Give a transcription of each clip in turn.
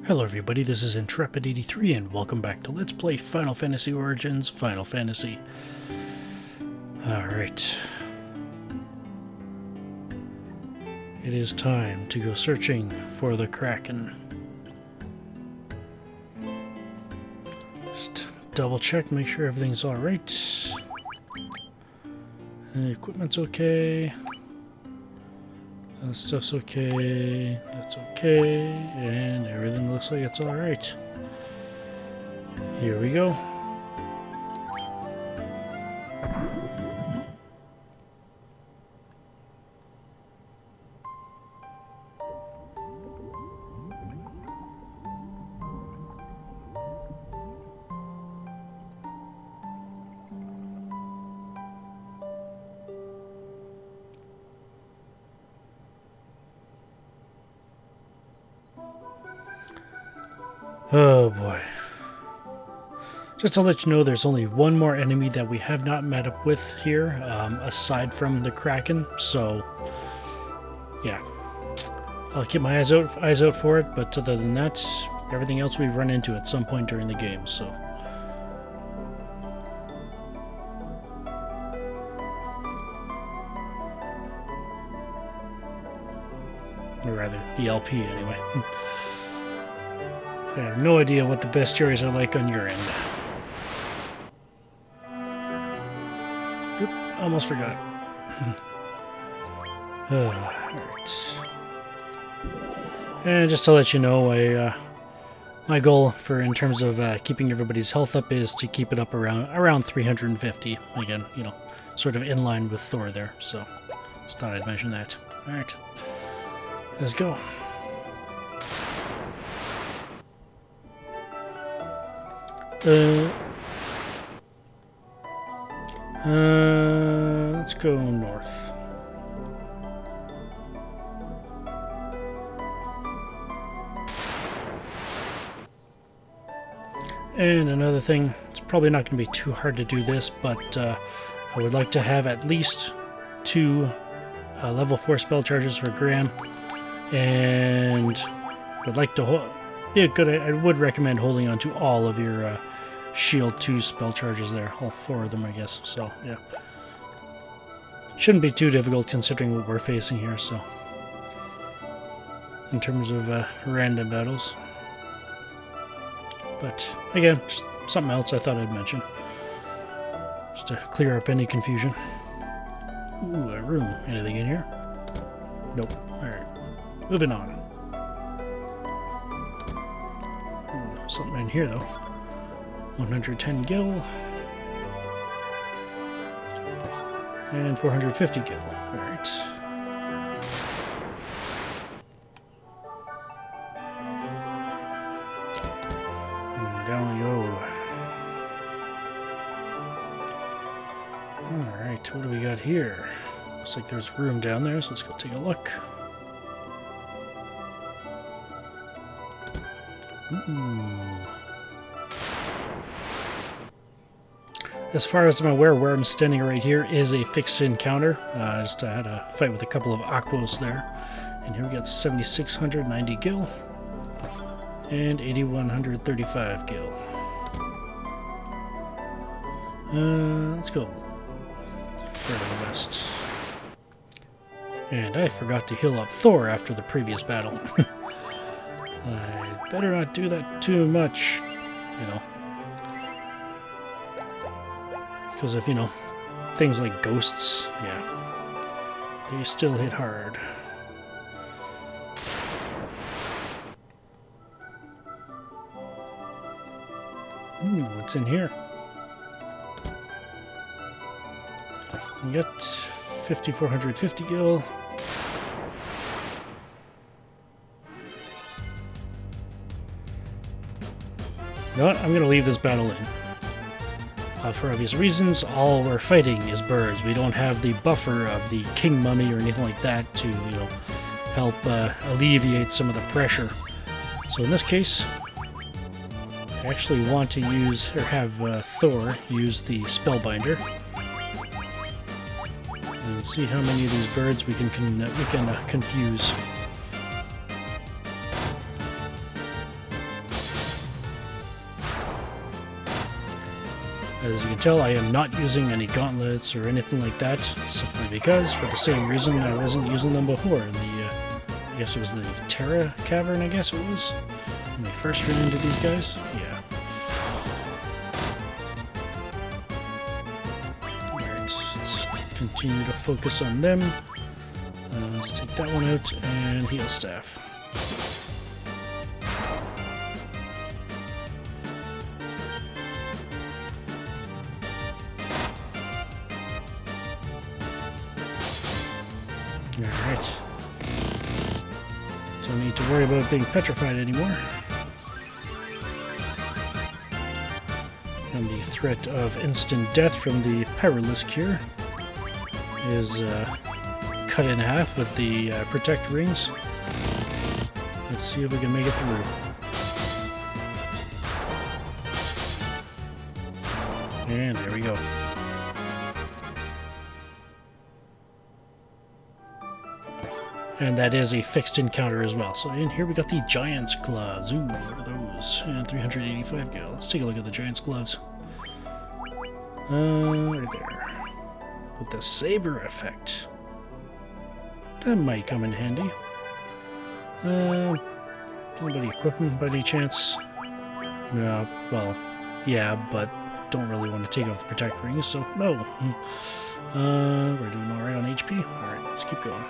Hello everybody, this is Intrepid83 and welcome back to Let's Play Final Fantasy Origins Final Fantasy. Alright. It is time to go searching for the Kraken. Just double check, make sure everything's alright. The equipment's okay. That stuff's okay, that's okay, and everything looks like it's alright. Here we go. Oh boy. Just to let you know, there's only one more enemy that we have not met up with here, aside from the Kraken, so yeah. I'll keep my eyes out for it, but other than that, everything else we've run into at some point during the game, so. Or rather, the LP anyway. I have no idea what the bestiaries are like on your end. Oop, almost forgot. Alright. And just to let you know, my goal in terms of keeping everybody's health up is to keep it up around 350. Again, you know, sort of in line with Thor there. So, just thought I'd mention that. Alright. Let's go. Let's go north. And another thing, it's probably not going to be too hard to do this, but I would like to have at least 2 level 4 spell charges for Graham, and would like to I would recommend holding on to all of your Shield 2 spell charges there. All 4 of them, I guess. So, yeah. Shouldn't be too difficult considering what we're facing here, so. In terms of random battles. But, again, just something else I thought I'd mention. Just to clear up any confusion. Ooh, a room. Anything in here? Nope. Alright. Moving on. Ooh, something in here, though. 110 gil. And 450 gil. Alright. And down we go. Alright, what do we got here? Looks like there's room down there, so let's go take a look. Ooh. As far as I'm aware, where I'm standing right here is a fixed encounter. I had a fight with a couple of Aquos there. And here we got 7,690 gil. And 8,135 gil. Let's go further west. And I forgot to heal up Thor after the previous battle. I better not do that too much, you know. Because of, you know, things like ghosts, yeah, they still hit hard. Ooh, what's in here? We got 5,450 gil. You know what? I'm going to leave this battle in. For obvious reasons, all we're fighting is birds. We don't have the buffer of the king mummy or anything like that to, you know, help alleviate some of the pressure. So in this case, I actually want to use, or have Thor use the Spellbinder. And see how many of these birds we can confuse. As you can tell, I am not using any gauntlets or anything like that, simply because, for the same reason, I wasn't using them before in the, I guess it was the Terra Cavern, I guess it was, when we first ran into these guys. Yeah. Alright, let's continue to focus on them. Let's take that one out, and heal staff. Alright. Don't need to worry about being petrified anymore. And the threat of instant death from the Perilous Cure is cut in half with the Protect Rings. Let's see if we can make it through. And there we go. And that is a fixed encounter as well. So in here we got the Giant's Gloves. Ooh, what are those? And 385 gil. Let's take a look at the Giant's Gloves. Right there. With the Saber effect. That might come in handy. Anybody equip them by any chance? No, well, yeah, but don't really want to take off the Protect Rings, so no. We're doing alright on HP. Alright, let's keep going.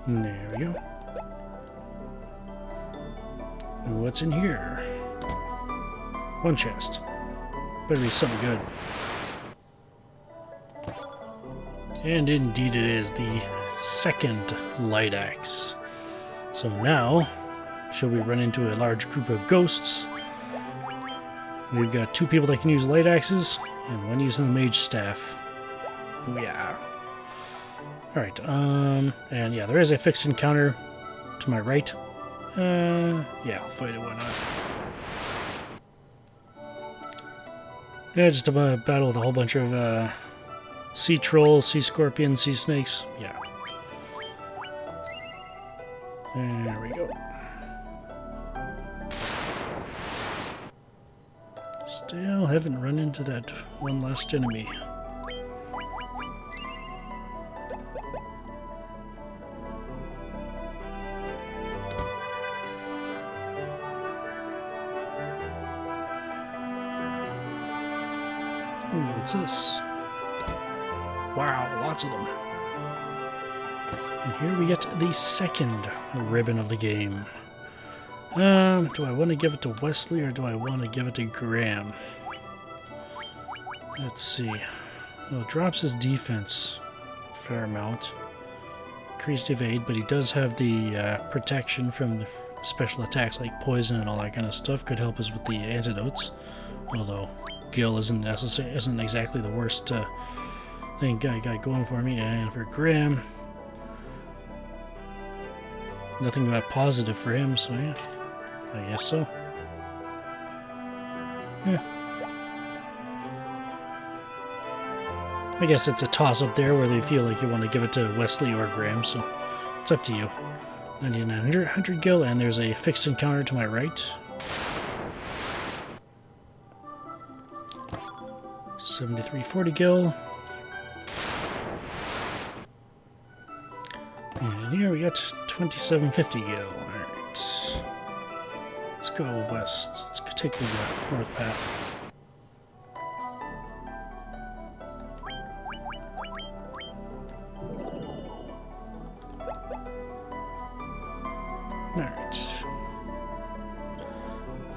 There we go. And what's in here? One chest. Better be something good. And indeed it is the second light axe. So now, should we run into a large group of ghosts, we've got two people that can use light axes, and one using the mage staff. Booyah. Alright, and yeah, there is a fixed encounter to my right. Yeah, I'll fight it, why not? Yeah, just a battle with a whole bunch of sea trolls, sea scorpions, sea snakes. Yeah. There we go. Still haven't run into that one last enemy. What's this? Wow, lots of them. And here we get the second ribbon of the game. Do I want to give it to Wesley or do I want to give it to Graham? Let's see. Well, it drops his defense a fair amount. Increased evade, but he does have the protection from the special attacks like poison and all that kind of stuff. Could help us with the antidotes. Although Gil isn't exactly the worst thing I got going for me. And for Graham, nothing but positive for him, so yeah, I guess so. Yeah. I guess it's a toss-up there where they feel like you want to give it to Wesley or Graham, so it's up to you. 9900 gil, and there's a fixed encounter to my right. 7340 gil. And here we got 2750 gil. Alright. Let's go west. Let's take the north path. Alright.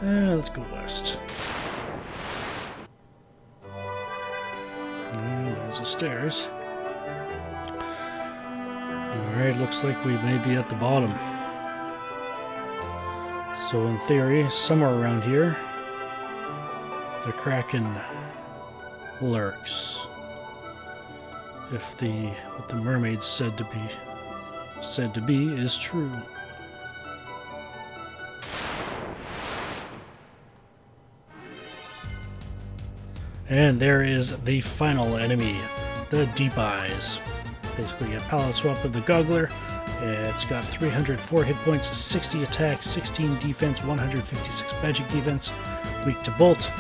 Let's go west. There's the stairs. Alright, looks like we may be at the bottom. So in theory, somewhere around here, the Kraken lurks. If what the mermaid said to be is true. And there is the final enemy, the Deep Eyes. Basically a palette swap with the Goggler. It's got 304 hit points, 60 attack, 16 defense, 156 magic defense, weak to bolt,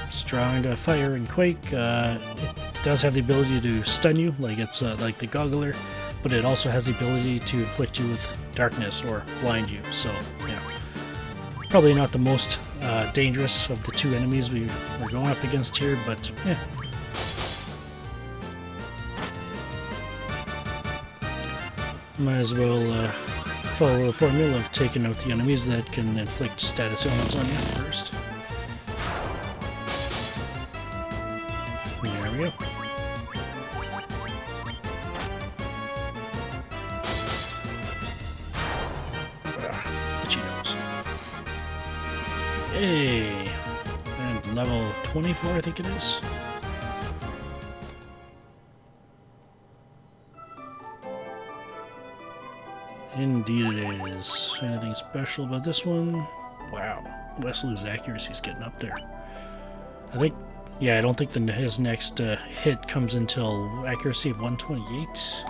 strong to fire and quake. It does have the ability to stun you, like it's like the Goggler, but it also has the ability to inflict you with darkness or blind you. So yeah, probably not the most dangerous of the two enemies we're going up against here, but yeah. Might as well follow the formula of taking out the enemies that can inflict status ailments on you first. There we go. Itchy nose. Hey! And level 24, I think it is. Indeed it is. Anything special about this one? Wow. Wesley's accuracy's getting up there. I think, yeah, I don't think his next hit comes until accuracy of 128.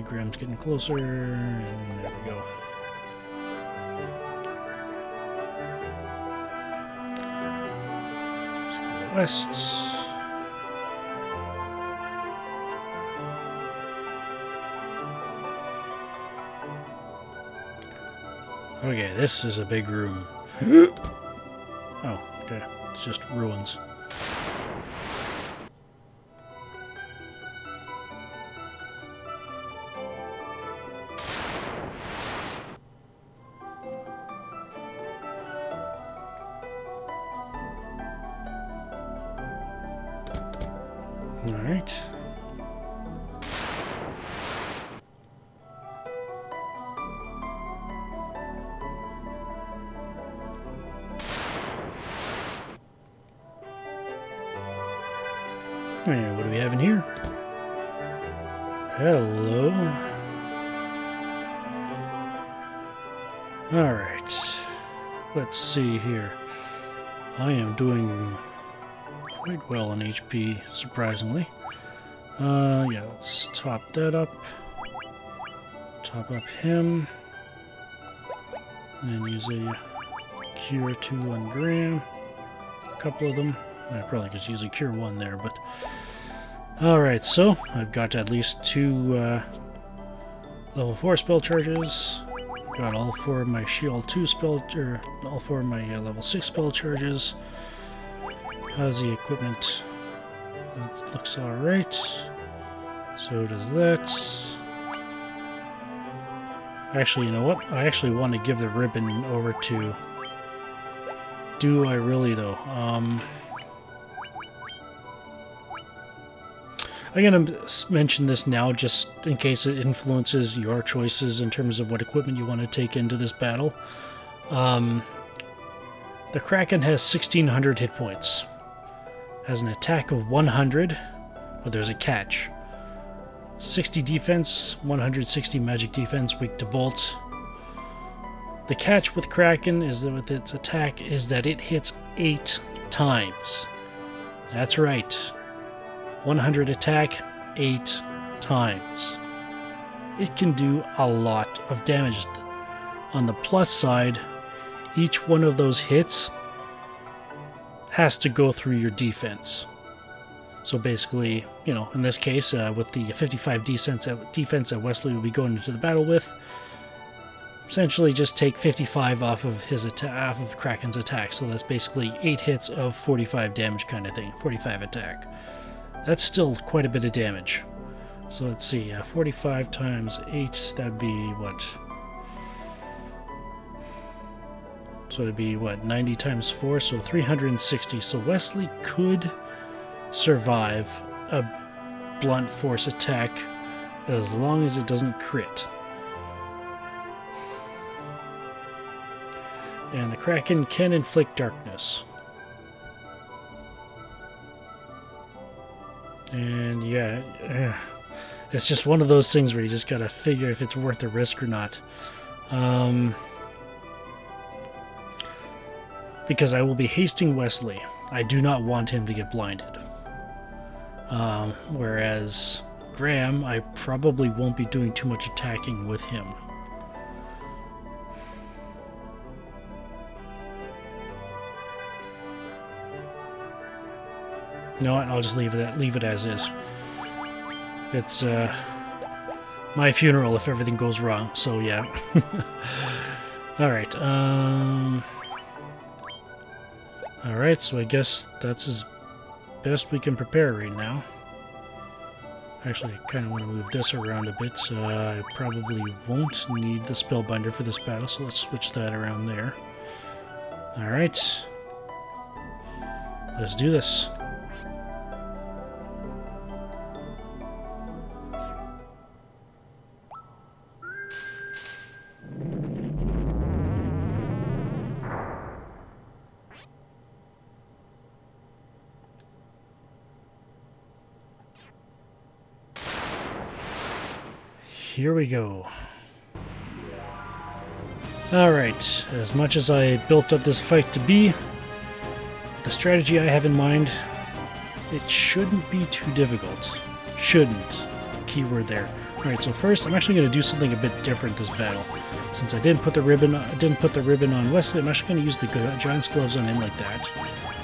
Graham's getting closer, and there we go. Let's go west. Okay, this is a big room. Oh, okay. It's just ruins. All right. And what do we have in here? Hello. Alright. Let's see here. I am doing quite well on HP, surprisingly. Yeah, let's top that up. Top up him. And use a Cure 2 on Graham. A couple of them. I probably could use a Cure 1 there, but... Alright, so I've got at least 2 level 4 spell charges. Got all 4 of my Shield 2 spell... or all 4 of my level 6 spell charges. How's the equipment? It looks alright. So does that. Actually, you know what? I actually want to give the ribbon over to... Do I really, though? I'm going to mention this now just in case it influences your choices in terms of what equipment you want to take into this battle. The Kraken has 1600 hit points. Has an attack of 100, but there's a catch. 60 defense, 160 magic defense, weak to bolt. The catch with Kraken is that with its attack is that it hits 8 times. That's right. 100 attack, 8 times. It can do a lot of damage. On the plus side, each one of those hits has to go through your defense. So basically, you know, in this case, with the 55 defense that Wesley will be going into the battle with, essentially just take 55 off of his off of Kraken's attack. So that's basically 8 hits of 45 damage kind of thing, 45 attack. That's still quite a bit of damage. So let's see, 45 times 8, that'd be what? So it'd be what, 90 times 4, so 360. So Wesley could survive a blunt force attack as long as it doesn't crit. And the Kraken can inflict darkness. And yeah, it's just one of those things where you just gotta figure if it's worth the risk or not. Because I will be hasting Wesley. I do not want him to get blinded. Whereas Graham, I probably won't be doing too much attacking with him. You know what? I'll just leave it as is. It's my funeral if everything goes wrong. So yeah. All right. All right. So I guess that's as best we can prepare right now. Actually, I kind of want to move this around a bit. I probably won't need the Spellbinder for this battle, so let's switch that around there. All right. Let's do this. Here we go. Alright, as much as I built up this fight to be, the strategy I have in mind, it shouldn't be too difficult. Shouldn't. Keyword there. Alright, so first I'm actually going to do something a bit different this battle. Since I didn't put the ribbon on Wesley, I'm actually going to use the Giant's Gloves on him like that.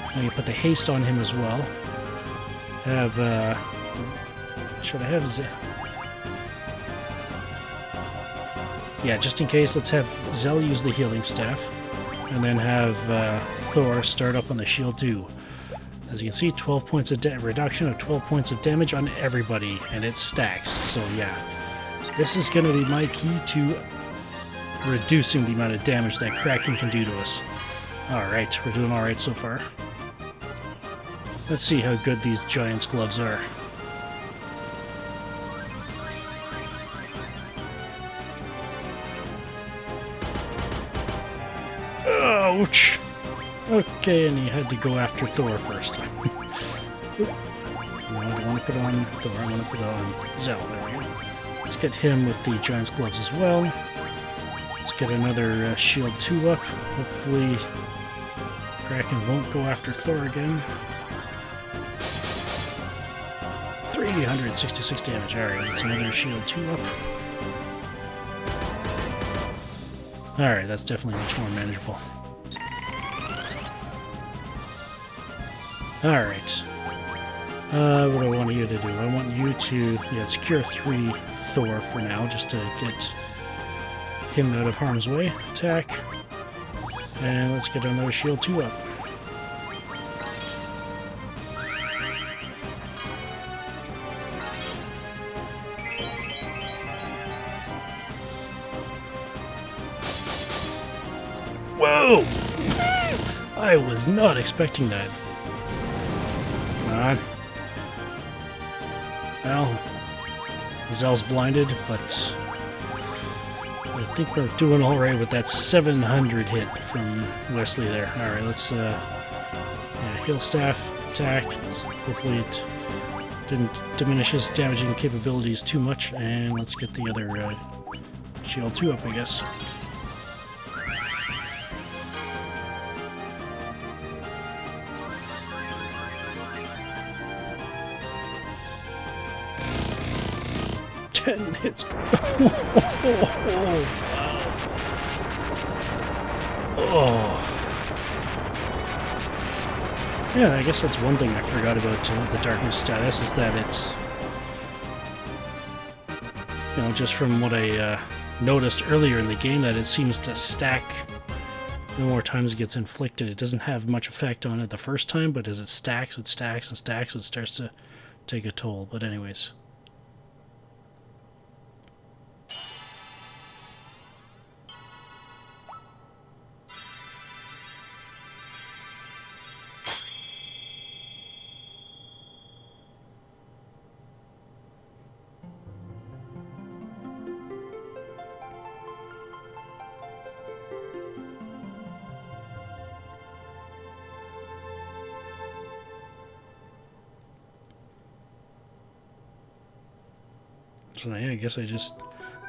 I'm going to put the haste on him as well. Have, should I have yeah, just in case, let's have Zell use the healing staff, and then have Thor start up on the shield too. As you can see, 12 points of reduction of 12 points of damage on everybody, and it stacks. So yeah, this is going to be my key to reducing the amount of damage that Kraken can do to us. Alright, we're doing alright so far. Let's see how good these Giant's Gloves are. Ouch! Okay, and he had to go after Thor first. No, I don't want to put on Thor, I want to put on Zell. There we go. Let's get him with the Giant's Gloves as well. Let's get another shield 2 up. Hopefully Kraken won't go after Thor again. 366 damage. Alright, that's another shield 2 up. Alright, that's definitely much more manageable. Alright. What do I want you to do? I want you to, secure 3 Thor for now, just to get him out of harm's way. Attack. And let's get another shield 2 up. Whoa! I was not expecting that. Come on. Well, Zell's blinded, but I think we're doing alright with that 700 hit from Wesley there. Alright, let's heal staff, attack. Hopefully it didn't diminish his damaging capabilities too much, and let's get the other shield 2 up, I guess. Hits. Yeah, I guess that's one thing I forgot about the darkness status, is that it's, just from what I noticed earlier in the game, that it seems to stack the more times it gets inflicted. It doesn't have much effect on it the first time, but as it stacks and stacks, it starts to take a toll. But anyways. So yeah, I guess I just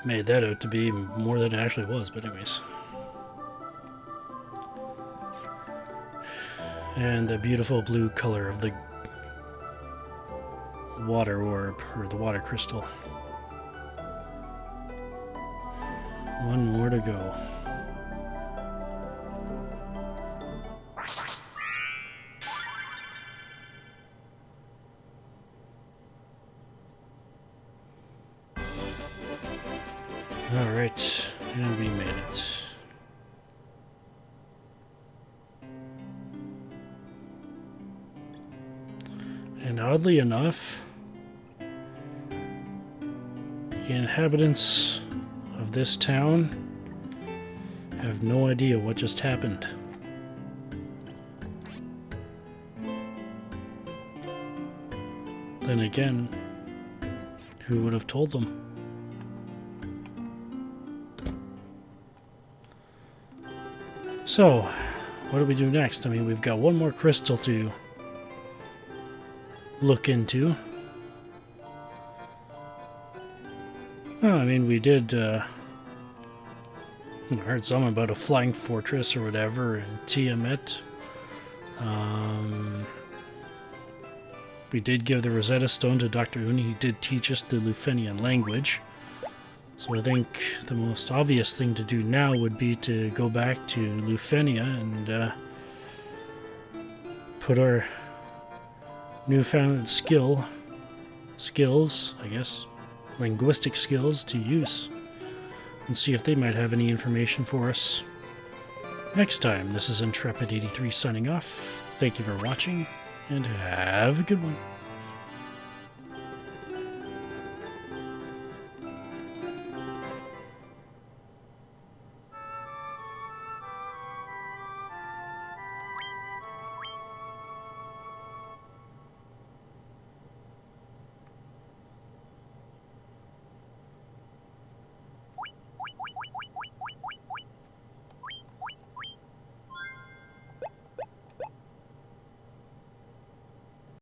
made that out to be more than it actually was, but anyways. And the beautiful blue color of the water orb, or the water crystal. One more to go. Alright, and we made it. And oddly enough, the inhabitants of this town have no idea what just happened. Then again, who would have told them? So, what do we do next? I mean, we've got one more crystal to look into. Oh, I mean, we did heard something about a flying fortress or whatever in Tiamat. We did give the Rosetta Stone to Dr. Uni. He did teach us the Lufenian language. So I think the most obvious thing to do now would be to go back to Lufenia and put our newfound skills, I guess, linguistic skills to use, and see if they might have any information for us. Next time, this is Intrepid83 signing off. Thank you for watching, and have a good one.